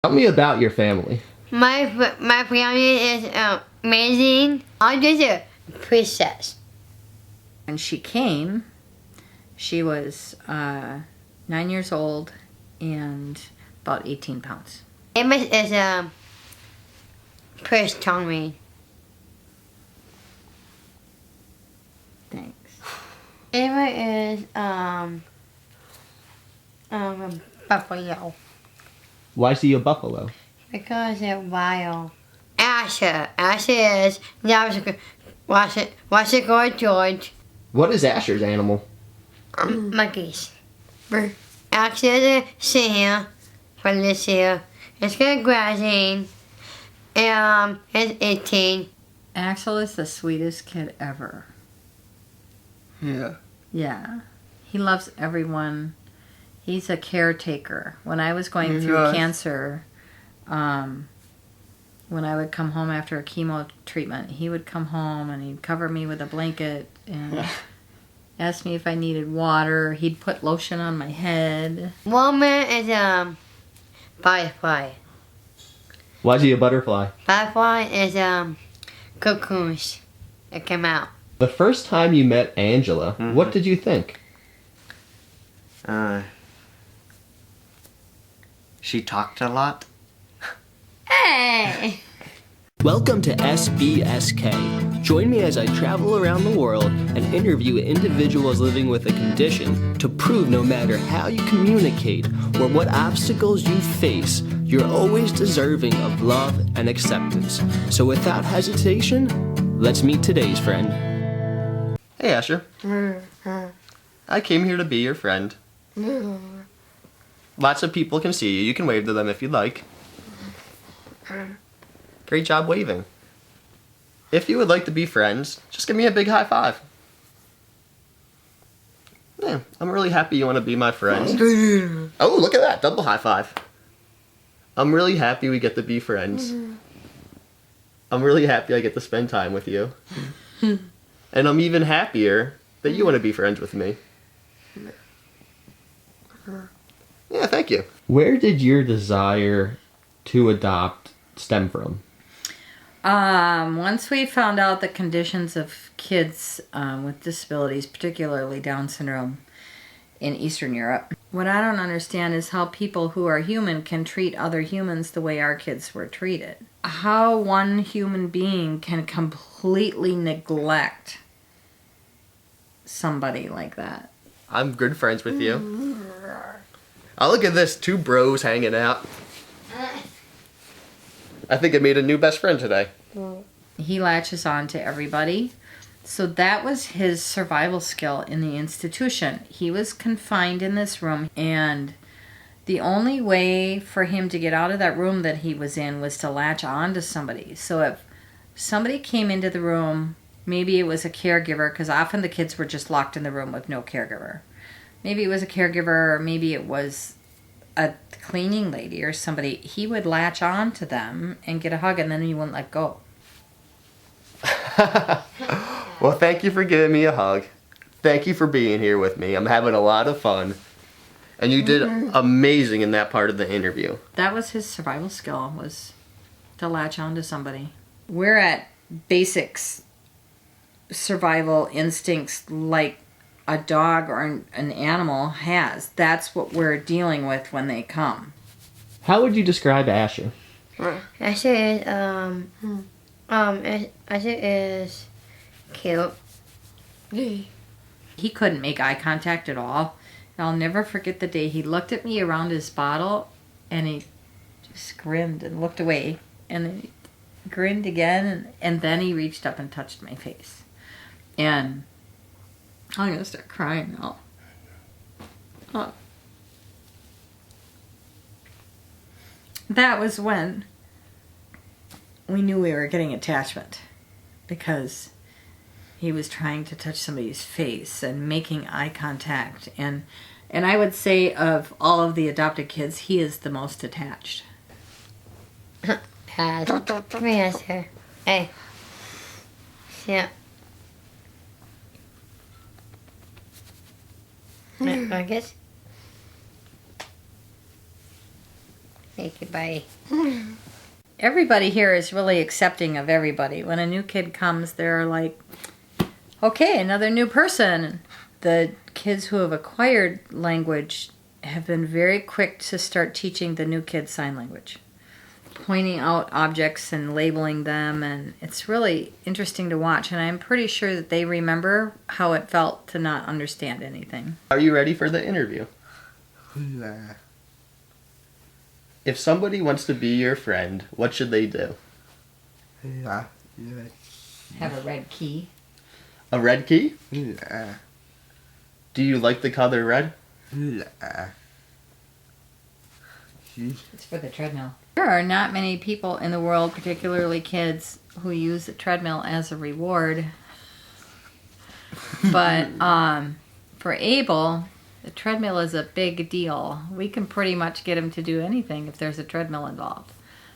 Tell me about your family. My family is amazing. I'm just a princess. When she came, she was 9 years old and about 18 pounds. Amos is Prince Tommy. Thanks. Ava is buffalo Why is he a buffalo? because they're wild. Asher is Washington George. What is Asher's animal? Monkeys. Asher is Sam for this year. It's good grazing. It's 18. Axel is the sweetest kid ever. Yeah. Yeah. He loves everyone. He's a caretaker. When I was going through Yes. cancer, when I would come home after a chemo treatment, he would come home and he'd cover me with a blanket and ask me if I needed water. He'd put lotion on my head. Woman is butterfly. Why is he a butterfly? Butterfly is cocoons that come out. The first time you met Angela, what did you think? She talked a lot. Hey! Welcome to SBSK. Join me as I travel around the world and interview individuals living with a condition to prove no matter how you communicate or what obstacles you face, you're always deserving of love and acceptance. So without hesitation, let's meet today's friend. Hey Asher. I came here to be your friend. Lots of people can see you. You can wave to them if you'd like. Great job waving. If you would like to be friends, just give me a big high five. Yeah, I'm really happy you want to be my friend. Oh, look at that. Double high five. I'm really happy we get to be friends. I'm really happy I get to spend time with you. And I'm even happier that you want to be friends with me. Yeah, thank you. Where did your desire to adopt stem from? Once we found out the conditions of kids with disabilities, particularly Down syndrome in Eastern Europe, what I don't understand is how people who are human can treat other humans the way our kids were treated. How one human being can completely neglect somebody like that. I'm good friends with you. Oh, look at this. Two bros hanging out. I think I made a new best friend today. He latches on to everybody. So that was his survival skill in the institution. He was confined in this room, and the only way for him to get out of that room that he was in was to latch on to somebody. So if somebody came into the room, maybe it was a caregiver, because often the kids were just locked in the room with no caregiver. Maybe it was a caregiver, or maybe it was a cleaning lady or somebody. He would latch on to them and get a hug, and then he wouldn't let go. Well, thank you for giving me a hug. Thank you for being here with me. I'm having a lot of fun. And you did amazing in that part of the interview. That was his survival skill, was to latch on to somebody. We're at basics, survival instincts like a dog or an animal has. That's what we're dealing with when they come. How would you describe Asher? Asher is Asher is cute. He couldn't make eye contact at all. And I'll never forget the day he looked at me around his bottle and he just grinned and looked away. And then he grinned again, and then he reached up and touched my face. And I'm going to start crying now. That was when we knew we were getting attachment, because he was trying to touch somebody's face and making eye contact. And I would say of all of the adopted kids, he is the most attached. Come here, Asher. Hey. Yeah. I guess. Thank you, bye. Everybody here is really accepting of everybody. When a new kid comes, they're like, okay, another new person. The kids who have acquired language have been very quick to start teaching the new kids sign language, pointing out objects and labeling them, and it's really interesting to watch, and I'm pretty sure that they remember how it felt to not understand anything. Are you ready for the interview? Nah. If somebody wants to be your friend, what should they do? Yeah. Have a red key. A red key? Yeah. Do you like the color red? Yeah. It's for the treadmill. There are not many people in the world, particularly kids, who use the treadmill as a reward. But for Abel, the treadmill is a big deal. We can pretty much get him to do anything if there's a treadmill involved.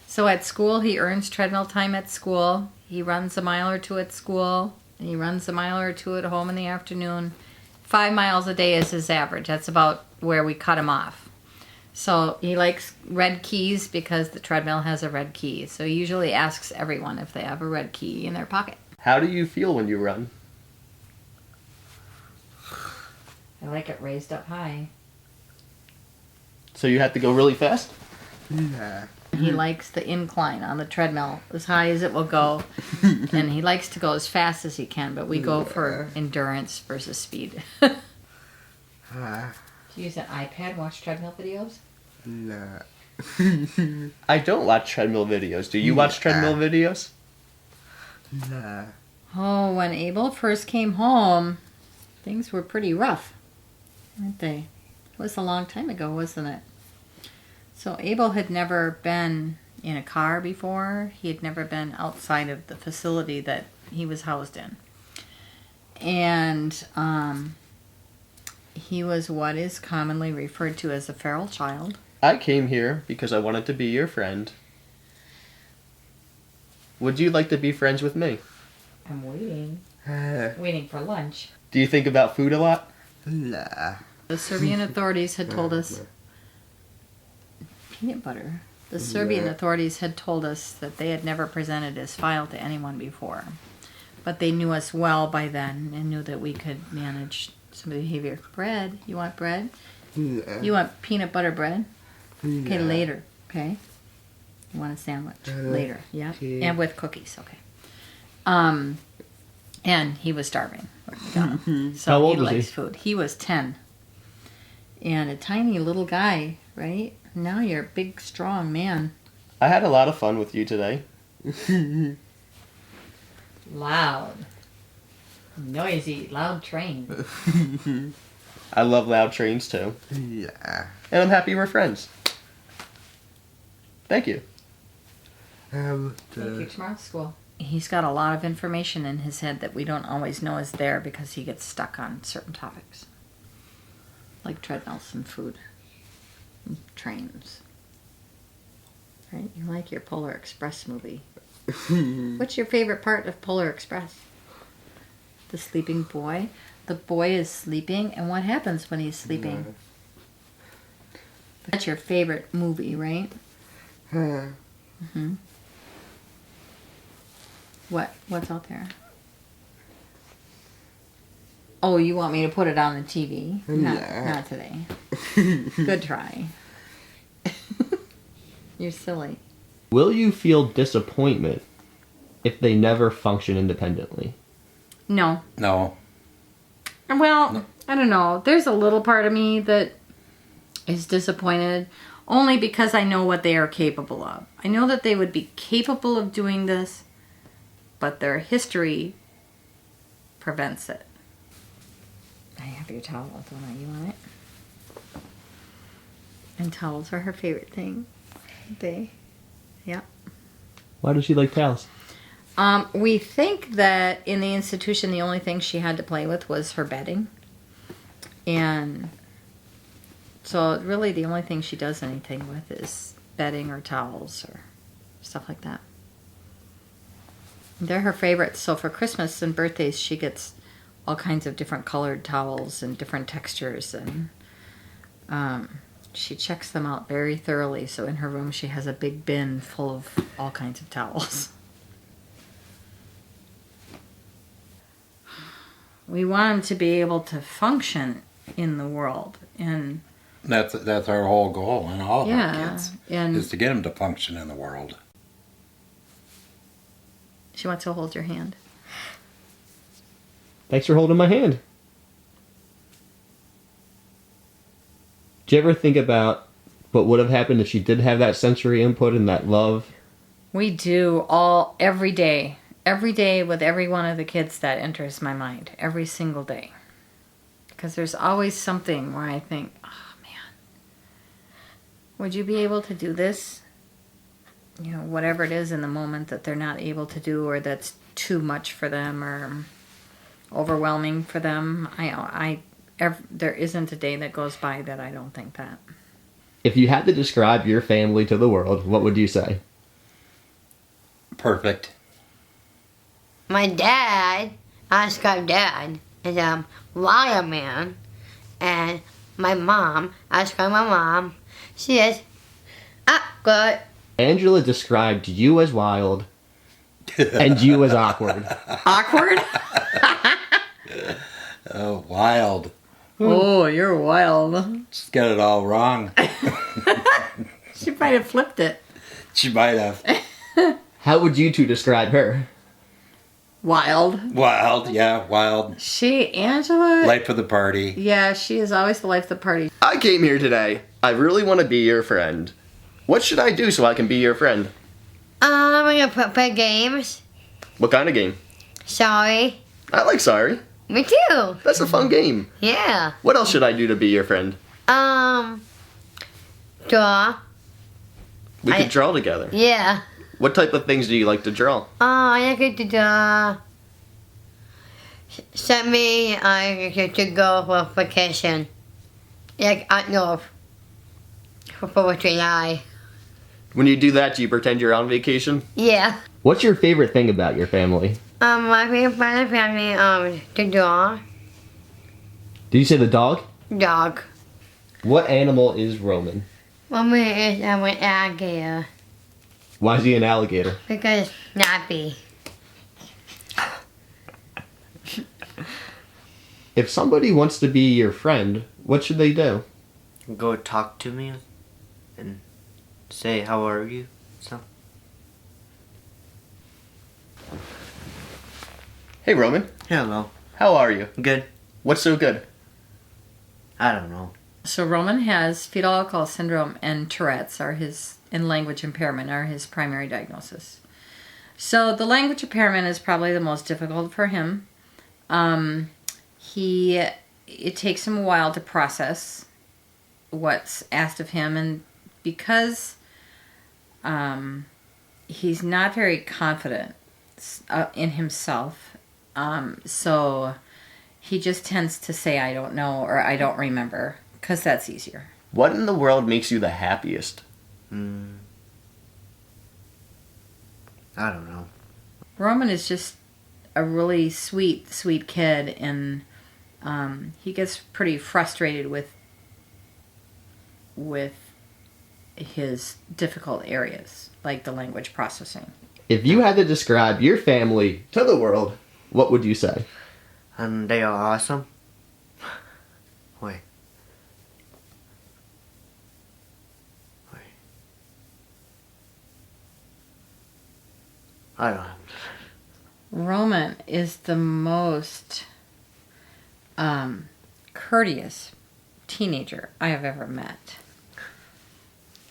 So at school, he earns treadmill time at school. He runs a mile or two at school. He runs a mile or two at home in the afternoon. 5 miles a day is his average. That's about where we cut him off. So he likes red keys because the treadmill has a red key. So he usually asks everyone if they have a red key in their pocket. How do you feel when you run? I like it raised up high. So you have to go really fast? Yeah. He likes the incline on the treadmill as high as it will go. And he likes to go as fast as he can, but we go for endurance versus speed. Do you use an iPad, watch treadmill videos? Nah. I don't watch treadmill videos. Do you watch treadmill videos? Nah. Oh, when Abel first came home, things were pretty rough, weren't they? It was a long time ago, wasn't it? So Abel had never been in a car before. He had never been outside of the facility that he was housed in. And he was what is commonly referred to as a feral child. I came here because I wanted to be your friend. Would you like to be friends with me? I'm waiting. Waiting for lunch. Do you think about food a lot? Nah. The Serbian authorities had told us... Peanut butter. The Serbian authorities had told us that they had never presented his file to anyone before. But they knew us well by then and knew that we could manage some behavior. Bread. You want bread? Nah. You want peanut butter bread? Okay, later. Okay? You want a sandwich? Later. Yeah? Okay. And with cookies. Okay. And he was starving. So How old he was he? likes food. He was 10. And a tiny little guy, right? Now you're a big, strong man. I had a lot of fun with you today. Loud. Noisy. Loud train. I love loud trains too. Yeah. And I'm happy we're friends. Thank you. Thank you. Tomorrow's school. He's got a lot of information in his head that we don't always know is there because he gets stuck on certain topics. Like treadmills and food. And trains. Right? You like your Polar Express movie. What's your favorite part of Polar Express? The sleeping boy. The boy is sleeping, and what happens when he's sleeping? That's your favorite movie, right? Mm-hmm. What's out there? Oh, you want me to put it on the TV? Not today. Good try. You're silly. Will you feel disappointment if they never function independently? No. No. Well, I don't know. There's a little part of me that is disappointed only because I know what they are capable of. I know that they would be capable of doing this, but their history prevents it. I have your towel, don't I? You want it? And towels are her favorite thing. They, yeah. Why does she like towels? We think that in the institution, the only thing she had to play with was her bedding. And so really the only thing she does anything with is bedding or towels or stuff like that. They're her favorites. So for Christmas and birthdays, she gets all kinds of different colored towels and different textures. And she checks them out very thoroughly. So in her room, she has a big bin full of all kinds of towels. We want them to be able to function in the world, and That's our whole goal in all of our kids, and is to get them to function in the world. she wants to hold your hand. Thanks for holding my hand. Do you ever think about what would have happened if she did have that sensory input and that love? We do every day with every one of the kids that enters my mind, every single day. Because there's always something where I think, oh man, would you be able to do this? You know, whatever it is in the moment that they're not able to do, or that's too much for them, or overwhelming for them. There isn't a day that goes by that I don't think that. If you had to describe your family to the world, what would you say? Perfect. My dad, I describe dad, is a wild man. And my mom, I describe my mom, she is good. Angela described you as wild and you as awkward. Awkward? Oh, wild. Oh, you're wild. Just got it all wrong. She might have flipped it. She might have. How would you two describe her? Wild. Wild, yeah, wild. Angela? Life of the party. Yeah, she is always the life of the party. I came here today. I really want to be your friend. What should I do so I can be your friend? I'm gonna play games. What kind of game? Sorry. I like Sorry. Me too. That's a fun game. Yeah. What else should I do to be your friend? Draw. We could draw together. Yeah. What type of things do you like to draw? I like to draw. Send me to go for vacation. Like, no. For 4th of July. When you do that, do you pretend you're on vacation? Yeah. What's your favorite thing about your family? My favorite part of the family, to draw. Did you say the dog? Dog. What animal is Roman? Mommy is an alligator. Why is he an alligator? Because snappy. If somebody wants to be your friend, what should they do? Go talk to me and say, how are you? So. Hey Roman, Hello. how are you? Good. What's so good? I don't know. So Roman has fetal alcohol syndrome, and Tourette's and language impairment are his primary diagnosis. So the language impairment is probably the most difficult for him. It takes him a while to process what's asked of him, and because he's not very confident in himself, so he just tends to say, I don't know, or I don't remember, because that's easier. What in the world makes you the happiest? I don't know. Roman is just a really sweet kid, and he gets pretty frustrated with his difficult areas, like the language processing. If you had to describe your family to the world, what would you say? And they are awesome. Wait. I don't know. Roman is the most courteous teenager I have ever met.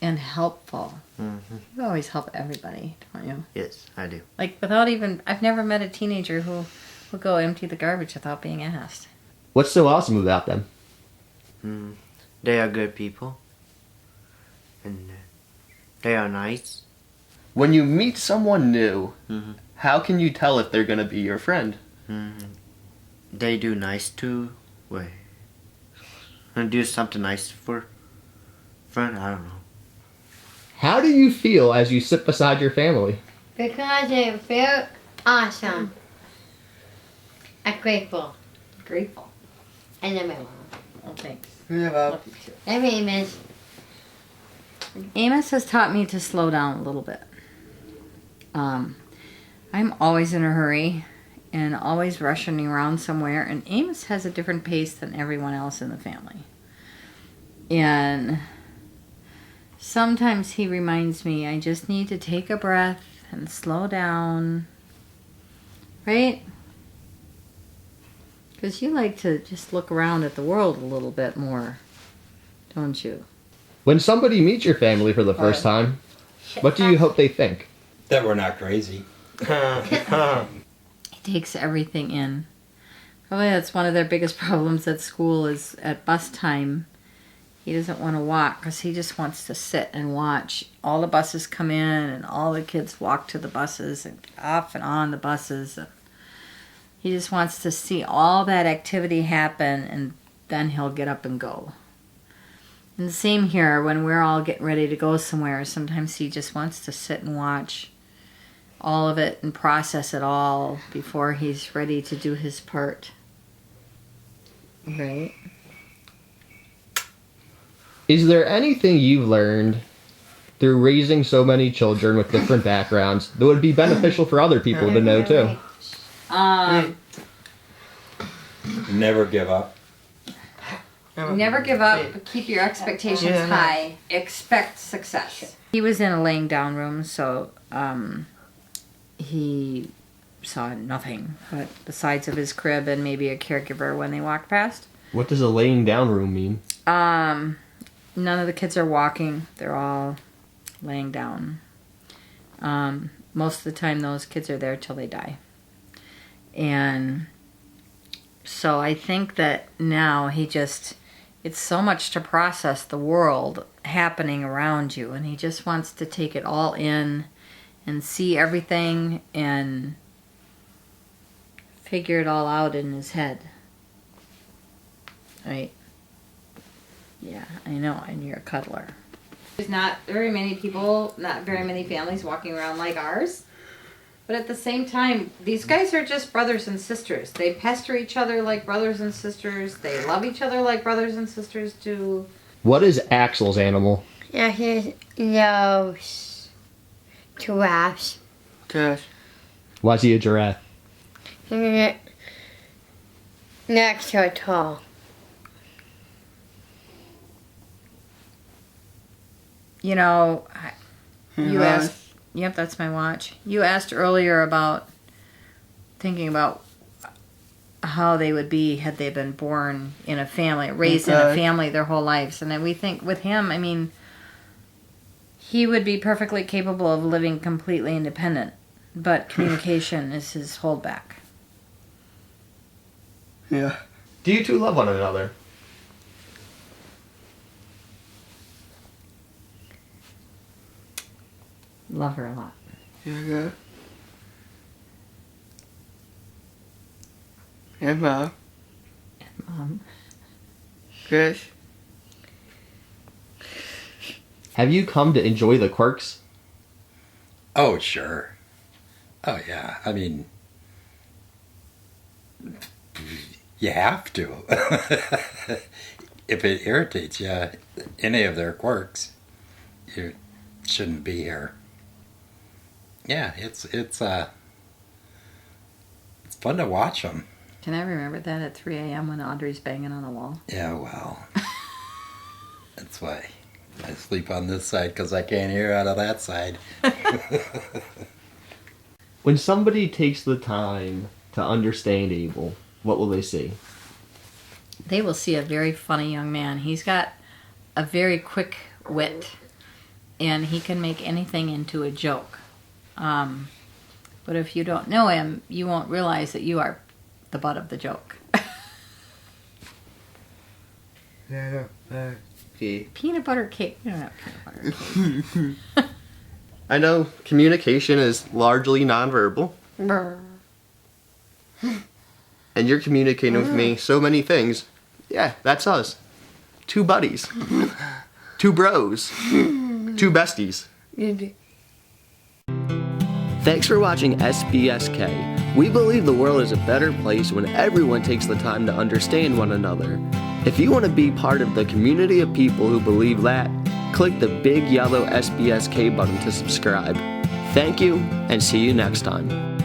And helpful. Mm-hmm. You always help everybody, don't you? Yes, I do. Like, I've never met a teenager who will go empty the garbage without being asked. What's so awesome about them? They are good people. And they are nice. When you meet someone new, Mm-hmm. how can you tell if they're going to be your friend? They do nice to... Wait. And do something nice for friend? I don't know. How do you feel as you sit beside your family? Because they feel awesome. I'm grateful. Grateful. I love my mom. Oh, thanks. Yeah, My name is Amos has taught me to slow down a little bit. I'm always in a hurry and always rushing around somewhere, and Amos has a different pace than everyone else in the family. And sometimes he reminds me I just need to take a breath and slow down. Right? Because you like to just look around at the world a little bit more, don't you? When somebody meets your family for the first time, what do you hope they think? That we're not crazy. He takes everything in. Probably that's one of their biggest problems at school is at bus time. He doesn't want to walk because he just wants to sit and watch all the buses come in and all the kids walk to the buses and off and on the buses. He just wants to see all that activity happen, and then he'll get up and go. And the same here, when we're all getting ready to go somewhere, sometimes he just wants to sit and watch all of it and process it all before he's ready to do his part. Right? Is there anything you've learned through raising so many children with different backgrounds that would be beneficial for other people to know too? Never give up. Never give up, but keep your expectations high. Expect success. He was in a laying down room, so he saw nothing but the sides of his crib and maybe a caregiver when they walked past. What does a laying down room mean? None of the kids are walking. They're all laying down. Most of the time, those kids are there till they die. And so I think that now it's so much to process the world happening around you, and he just wants to take it all in and see everything and figure it all out in his head. Right? Yeah, I know, and you're a cuddler. There's not very many people, not very many families walking around like ours. But at the same time, these guys are just brothers and sisters. They pester each other like brothers and sisters. They love each other like brothers and sisters do. What is Axel's animal? Yeah, he loves giraffes. Why is he a giraffe? Next to tall. You know, you asked... Yep, that's my watch. You asked earlier about thinking about how they would be had they been born in a family, raised in a family their whole lives. And then we think with him, I mean, he would be perfectly capable of living completely independent, but communication is his holdback. Yeah. Do you two love one another? Love her a lot. Yeah. And Mom. Mom. Chris. Have you come to enjoy the quirks? Oh, sure. Oh, yeah. I mean, you have to. If it irritates you, any of their quirks, you shouldn't be here. Yeah, it's fun to watch them. Can I remember that at 3 a.m. when Audrey's banging on the wall? Yeah, well, that's why I sleep on this side, because I can't hear out of that side. When somebody takes the time to understand Abel, what will they see? They will see a very funny young man. He's got a very quick wit, and he can make anything into a joke. But if you don't know him, you won't realize that you are the butt of the joke. Peanut butter cake. No, not peanut butter cake. I know communication is largely nonverbal, and you're communicating with me so many things. Yeah, that's us. Two buddies. Two bros. Two besties. Thanks for watching SBSK. We believe the world is a better place when everyone takes the time to understand one another. If you want to be part of the community of people who believe that, click the big yellow SBSK button to subscribe. Thank you, and see you next time.